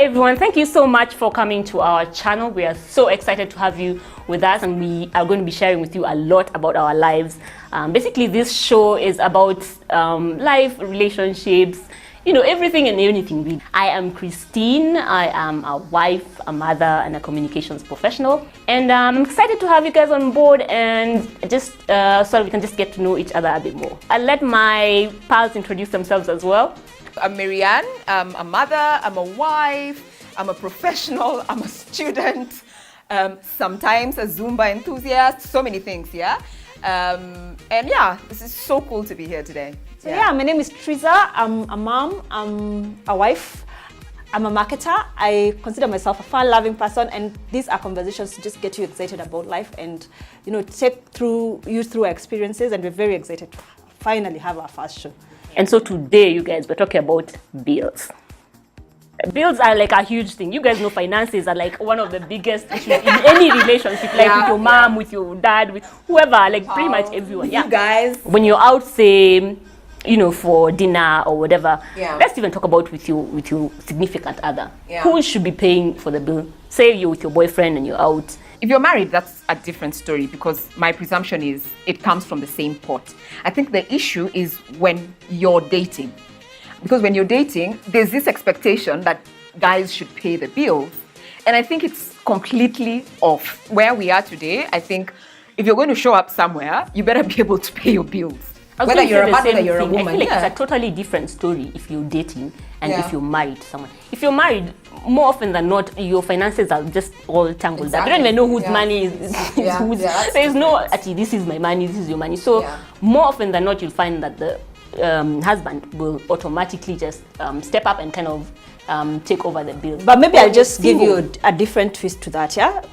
everyone, thank you so much for coming to our channel. We are so excited to have you with us, and we are going to be sharing with you a lot about our lives. Basically, this show is about life, relationships, you know, everything and anything. I am Christine. I am a wife, a mother, and a communications professional. And I'm excited to have you guys on board and just so we can just get to know each other a bit more. I'll let my pals introduce themselves as well. I'm Maryann. I'm a mother, I'm a wife, I'm a professional, I'm a student, sometimes a Zumba enthusiast, so many things, yeah? And yeah, this is so cool to be here today. So yeah, my name is Treza. I'm a mom, I'm a wife, I'm a marketer. I consider myself a fun-loving person, and these are conversations to just get you excited about life and, you know, take you through our experiences, and we're very excited to finally have our first show. And so today, you guys, we're talking about bills. Bills are like a huge thing. You guys know finances are like one of the biggest issues in any relationship, like with your mom, with your dad, with whoever, like pretty much everyone. Yeah. You guys. When you're out, say, you know, for dinner or whatever, let's even talk about with your significant other. Who should be paying for the bill? Say you're with your boyfriend and you're out. If you're married, that's a different story, because my presumption is it comes from the same pot. I think the issue is when you're dating. Because when you're dating, there's this expectation that guys should pay the bills. And I think it's completely off. Where we are today, I think if you're going to show up somewhere, you better be able to pay your bills. Whether you're a man, whether you're a woman. I feel like it's a totally different story if you're dating and if you're married to someone. If you're married, more often than not, your finances are just all tangled up. You don't even know whose money is whose. There's no, actually, this is my money, this is your money. So more often than not, you'll find that the husband will automatically just step up and kind of take over the bill. But maybe I'll just give you a different twist to that, yeah?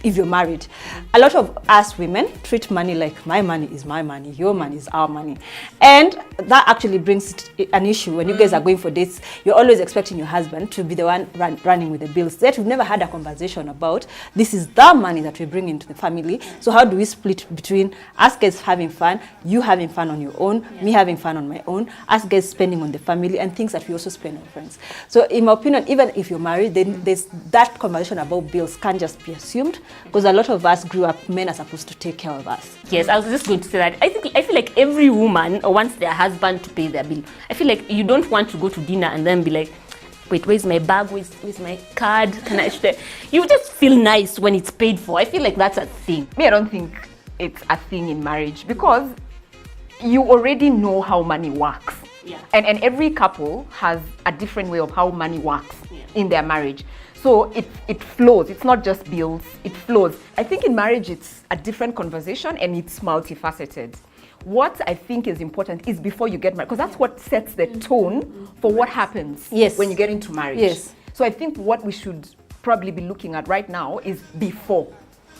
If you're married, a lot of us women treat money like my money is my money, your money is our money. And that actually brings an issue when you guys are going for dates. You're always expecting your husband to be the one running with the bills. That we've never had a conversation about, this is the money that we bring into the family. So how do we split between us guys having fun, you having fun on your own, me having fun on my own, us guys spending on the family, and things that we also spend on friends. So in my opinion, even if you're married, then there's that conversation about bills can't just be assumed. Because a lot of us grew up, men are supposed to take care of us. Yes, I was just going to say that. I feel like every woman wants their husband to pay their bill. I feel like you don't want to go to dinner and then be like, wait, where's my bag? Where's my card? Can I? You just feel nice when it's paid for. I feel like that's a thing. Me, I don't think it's a thing in marriage, because you already know how money works. And every couple has a different way of how money works in their marriage. So it flows. It's not just bills, it flows. I think in marriage it's a different conversation and it's multifaceted. What I think is important is before you get married, because that's what sets the tone for what happens when you get into marriage. So I think what we should probably be looking at right now is before.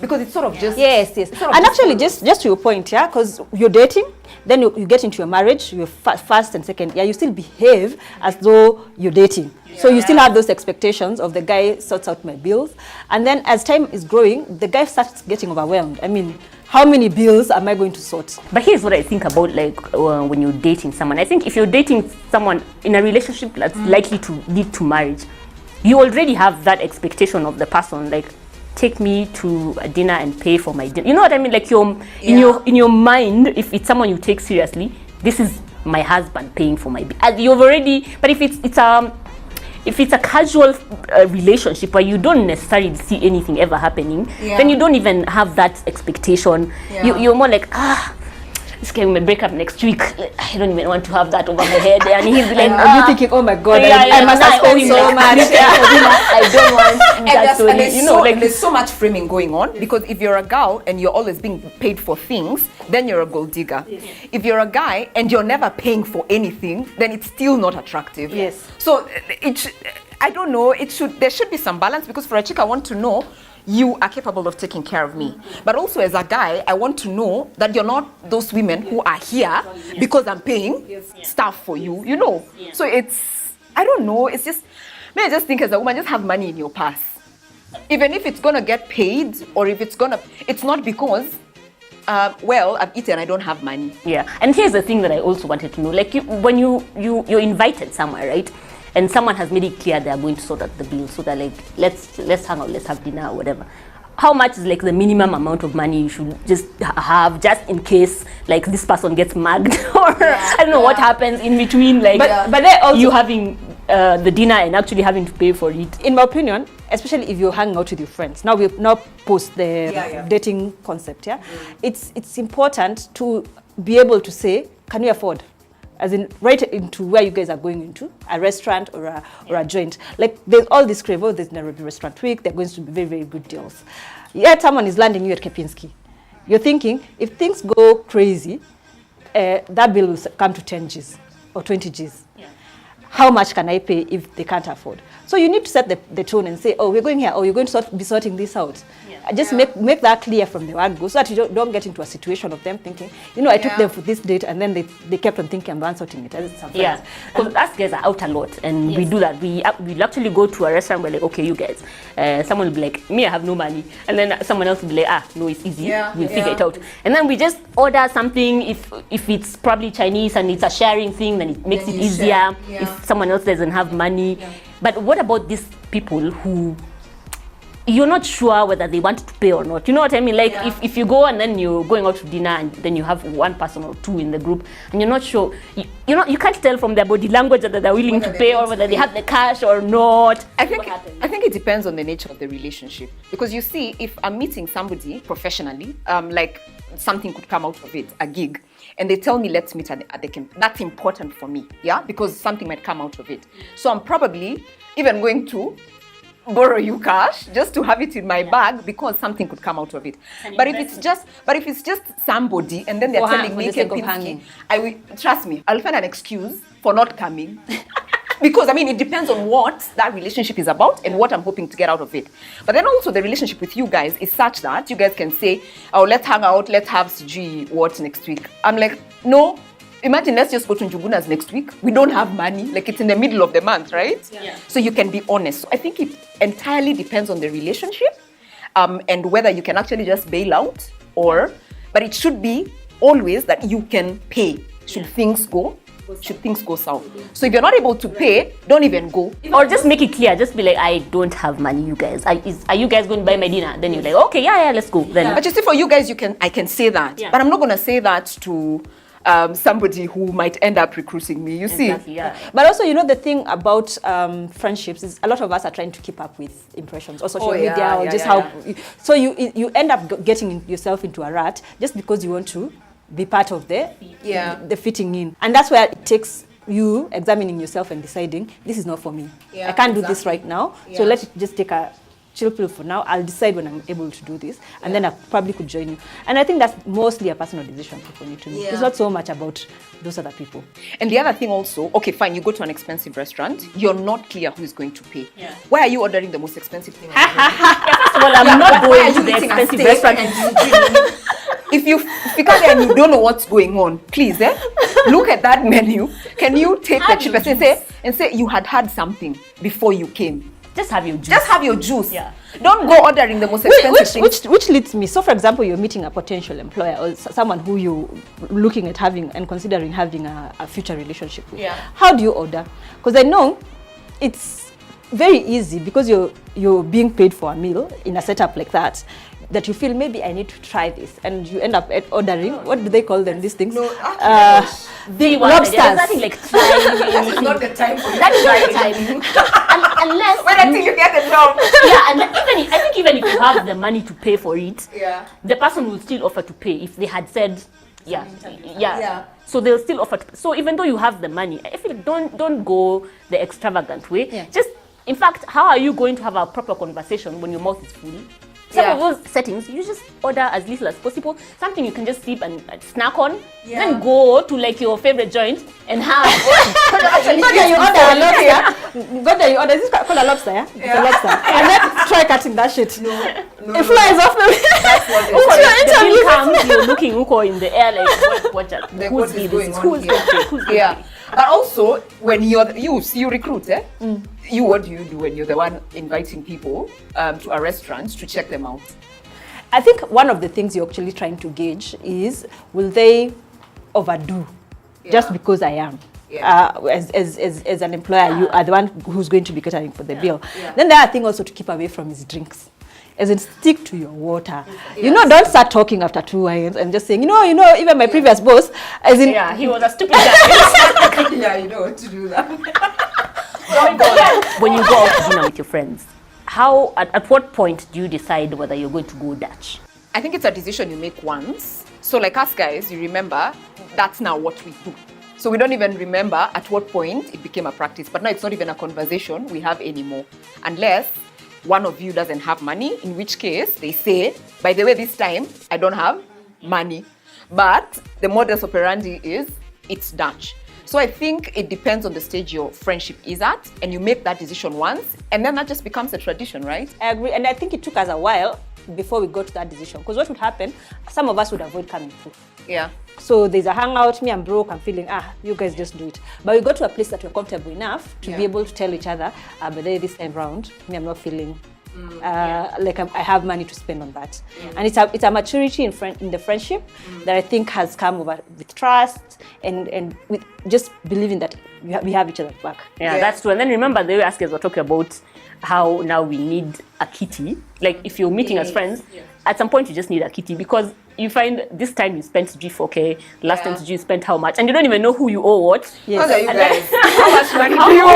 Because it's sort of just... And actually, just to your point, yeah, because you're dating, then you get into your marriage, your first and second year, you still behave as though you're dating. So you still have those expectations of the guy sorts out my bills. And then as time is growing, the guy starts getting overwhelmed. I mean, how many bills am I going to sort? But here's what I think about, like, when you're dating someone. I think if you're dating someone in a relationship that's likely to lead to marriage, you already have that expectation of the person, like, take me to a dinner and pay for my dinner. You know what I mean? Like in your mind, if it's someone you take seriously, this is my husband paying for my bill. You've already. But if it's a casual relationship where you don't necessarily see anything ever happening, then you don't even have that expectation. You're more like, this guy may break up next week. I don't even want to have that over my head. And he's like, you thinking, oh my God, I must have spent so much. I don't want that. So, you know, like there's so much framing going on, because if you're a girl and you're always being paid for things, then you're a gold digger. If you're a guy and you're never paying for anything, then it's still not attractive. So I don't know. There should be some balance, because for a chick, I want to know you are capable of taking care of me. But also as a guy, I want to know that you're not those women who are here because I'm paying stuff for you, you know. So I don't know, it's just, I just think as a woman, just have money in your purse. Even if it's gonna get paid, or if it's not because, well, I've eaten, I don't have money. And here's the thing that I also wanted to know, like when you're invited somewhere, right? and someone has made it clear they are going to sort out the bill, so they're like, let's hang out, let's have dinner or whatever. How much is like the minimum amount of money you should just have, just in case like this person gets mugged or I don't know what happens in between, like but then also, you having the dinner and actually having to pay for it. In my opinion, especially if you're hanging out with your friends, now we've now post the dating concept, it's important to be able to say, can you afford? As in, right into where you guys are going into, a restaurant or a joint. Like, there's all this crave, there's Nairobi Restaurant Week, they're going to be very, very good deals. Yet someone is landing you at Kepinski. You're thinking, if things go crazy, that bill will come to 10 Gs or 20 Gs. How much can I pay if they can't afford? So you need to set the tone and say, oh, we're going here, or you're going to be sorting this out. Just make that clear from the word go, so that you don't get into a situation of them thinking, I took them for this date, and then they kept on thinking I'm the one sorting it. Yeah, because us guys are out a lot, and we do that. We'll actually go to a restaurant, we're like, okay, you guys, someone will be like, me, I have no money, and then someone else will be like, no, it's easy, we'll figure it out. And then we just order something. If it's probably Chinese and it's a sharing thing, then it makes it easier. If someone else doesn't have money. But what about these people who you're not sure whether they want to pay or not? You know what I mean? Like if you go and then you're going out to dinner and then you have one person or two in the group and you're not sure, you can't tell from their body language whether they're willing to pay or whether they have the cash or not. I think it depends on the nature of the relationship, because you see, if I'm meeting somebody professionally, like something could come out of it, a gig, and they tell me let's meet at the camp, that's important for me, because something might come out of it. So I'm probably even going to borrow you cash just to have it in my bag because something could come out of it. But if it's just somebody and then they're telling me, trust me, I'll find an excuse for not coming. Because, it depends on what that relationship is about and what I'm hoping to get out of it. But then also the relationship with you guys is such that you guys can say, oh, let's hang out, let's have CG what next week. I'm like, no. Imagine, let's just go to Njuguna's next week. We don't have money. Like, it's in the middle of the month, right? So you can be honest. So I think it entirely depends on the relationship and whether you can actually just bail out but it should be always that you can pay should things go south. So if you're not able to pay, don't even go. Or just make it clear. Just be like, I don't have money, you guys. Are you guys going to buy my dinner? Then you're like, okay, let's go. Then. But you see, for you guys, I can say that. But I'm not going to say that to somebody who might end up recruiting me, you see. But also, the thing about friendships is a lot of us are trying to keep up with impressions or social media or just how. So you end up getting yourself into a rut just because you want to be part of the fitting in, and that's where it takes you examining yourself and deciding this is not for me. I can't do this right now, so let it just take a chill pill for now. I'll decide when I'm able to do this, and then I probably could join you. And I think that's mostly a personal decision for you to make. It's not so much about those other people. And the other thing also, okay, fine, you go to an expensive restaurant, you're not clear who is going to pay. Why are you ordering the most expensive thing? First of all, I'm not going to the expensive restaurant. If you come there and you don't know what's going on, please, look at that menu. Can you take the cheapest and say you had something before you came? Just have your juice. Just have your juice. Don't go ordering the most expensive things. Which leads me. So, for example, you're meeting a potential employer or someone who you're looking at having and considering having a future relationship with. How do you order? Because I know it's very easy because you're being paid for a meal in a setup like that you feel maybe I need to try this, and you end up ordering. What do they call them? These things? The lobsters. There's nothing like trying. That's not the time for that. That's not the time. Unless wait until you get the job. And I think even if you have the money to pay for it, the person will still offer to pay if they had said, So they'll still offer to. So even though you have the money, I feel don't go the extravagant way. Just, in fact, how are you going to have a proper conversation when your mouth is full? Some of those settings, you just order as little as possible, something you can just sip and snack on, then go to like your favorite joint and have. You order a lobster. You order, is this called a lobster? It's a lobster. And then try cutting that shit. No, it flies off the That's what the comes, you're looking in the air like, who's this? But also, when you recruit, what do you do when you're the one inviting people to a restaurant to check them out? I think one of the things you're actually trying to gauge is, will they overdo just because I am? as an employer, you are the one who's going to be catering for the bill. Then the other thing also to keep away from is drinks. As in, stick to your water. You know, don't start talking after 2 wines and just saying, you know, even my previous boss, as in, he was a stupid guy. Yeah, you know what to do that. When you go out to dinner with your friends, at what point do you decide whether you're going to go Dutch? I think it's a decision you make once. So like us guys, you remember, that's now what we do. So we don't even remember at what point it became a practice. But now it's not even a conversation we have anymore. Unless one of you doesn't have money, in which case they say, by the way, this time I don't have money. But the modus operandi is it's Dutch. So I think it depends on the stage your friendship is at, and you make that decision once, and then that just becomes a tradition, right? I agree, and I think it took us a while before we got to that decision. Because what would happen, some of us would avoid coming through. Yeah. So there's a hangout, me I'm broke, I'm feeling, you guys just do it. But we got to a place that we're comfortable enough to be able to tell each other, but then this time round, me I'm not feeling like I have money to spend on that. And it's a maturity in the friendship that I think has come over with trust and with just believing that we have each other's back. Yeah, that's true. And then remember, the way Askers were talking about how now we need a kitty. Like if you're meeting as friends, at some point you just need a kitty, because you find this time you spent G4K, last time you spent how much, and you don't even know who you owe what. Yes. How are you guys? How much money do you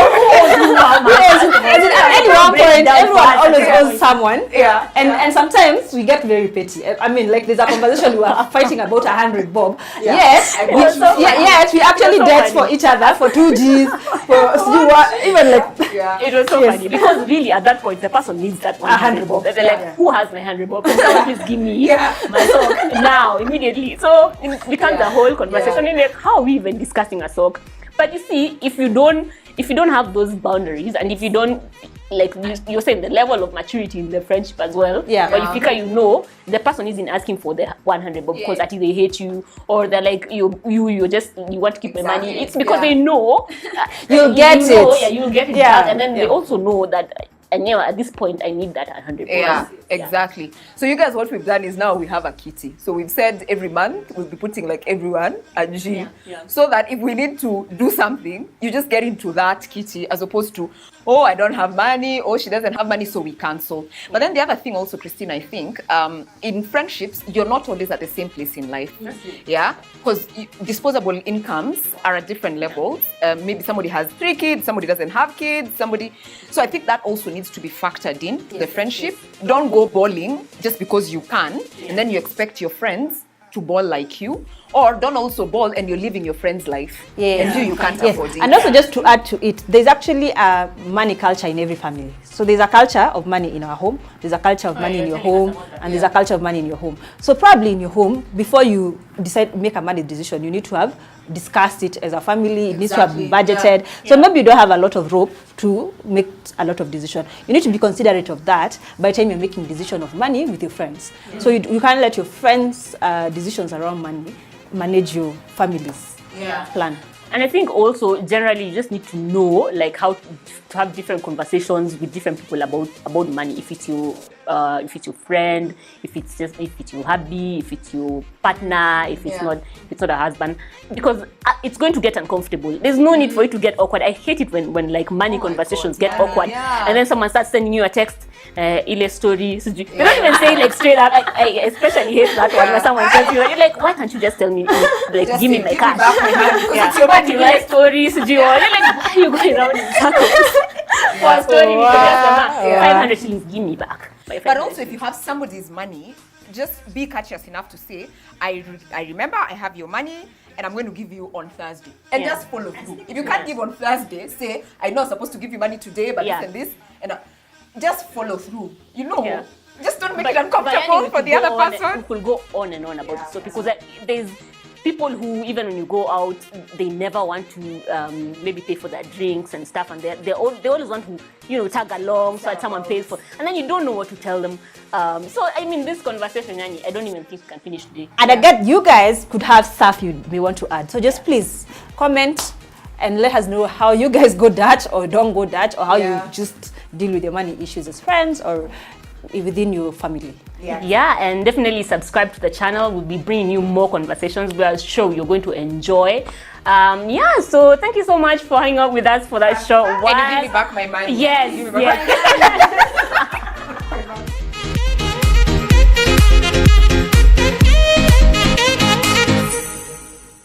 At any one point, everyone always owes someone. Yeah. And sometimes we get very petty. I mean, like there's a conversation we were fighting about 100 bob. Yeah. Yes, we actually debt for each other for 2 Gs, even like. Yeah. It was so funny because really at that point the person needs that 100 bob. They're like, who has my 100 bob? Can someone please give me my sock now, immediately? So it becomes a whole conversation. And like, how are we even discussing a sock? But you see, if you don't have those boundaries, and if you don't, like you're saying, the level of maturity in the friendship as well. But you figure, the person isn't asking for the 100 bob because they hate you, or they're like you want to keep the money. It's because they know you'll get it. Yeah, you'll get it. And then they also know that. And at this point, I need that 100. Yeah, exactly. So you guys, what we've done is now we have a kitty. So we've said every month we'll be putting like everyone a G, so that if we need to do something, you just get into that kitty, as opposed to, oh, I don't have money, or she doesn't have money, so we cancel. But then the other thing also, Christine, I think, in friendships, you're not always at the same place in life. Yeah, because disposable incomes are at different levels. Maybe somebody has 3 kids, somebody doesn't have kids, so I think that also needs to be factored in to the friendship. Don't go bowling just because you can, and then you expect your friends to ball like you, or don't also ball and you're living your friend's life and you can't afford it. And also, just to add to it, there's actually a money culture in every family. So there's a culture of money in our home, there's a culture of money in your home, and there's a culture of money in your home. So probably in your home, before you decide to make a money decision, you need to have discussed it as a family. It needs to have been budgeted. So maybe you don't have a lot of rope to make a lot of decision. You need to be considerate of that by the time you're making decision of money with your friends. So you can't let your friends' decisions around money manage your family's plan. And I think also generally you just need to know like how to have different conversations with different people about money. If it's your friend, if it's your hubby, if it's your partner, if it's not a husband, because it's going to get uncomfortable. There's no need for it to get awkward. I hate it when like money conversations get awkward, and then someone starts sending you a text, ile story. They don't even say like straight up. I especially hate that one where someone tells you, you're like, why can't you just tell me, like, just give me my cash? It's your money, right? Stories, you're like, why are you going around in circles? For a story, 500 shillings, give me back. But also, if you have somebody's money, just be courteous enough to say, I remember I have your money and I'm going to give you on Thursday. And just follow through. If you can't give on Thursday, say, I know I'm supposed to give you money today, but this and this. And just follow through. Just don't make it uncomfortable for the other person. People go on and on about this. So because there's people who, even when you go out, they never want to maybe pay for their drinks and stuff, and they always want to tag along so that someone pays for, and then you don't know what to tell them. So I mean, this conversation, I don't even think we can finish today. And I get you guys could have stuff you may want to add, so just please comment and let us know how you guys go Dutch or don't go Dutch, or how you just deal with your money issues as friends, or within your family. Yeah, and definitely subscribe to the channel. We'll be bringing you more conversations. We are sure you're going to enjoy. Yeah, so thank you so much for hanging out with us for that short while. And you give me back my money. Yes, yes.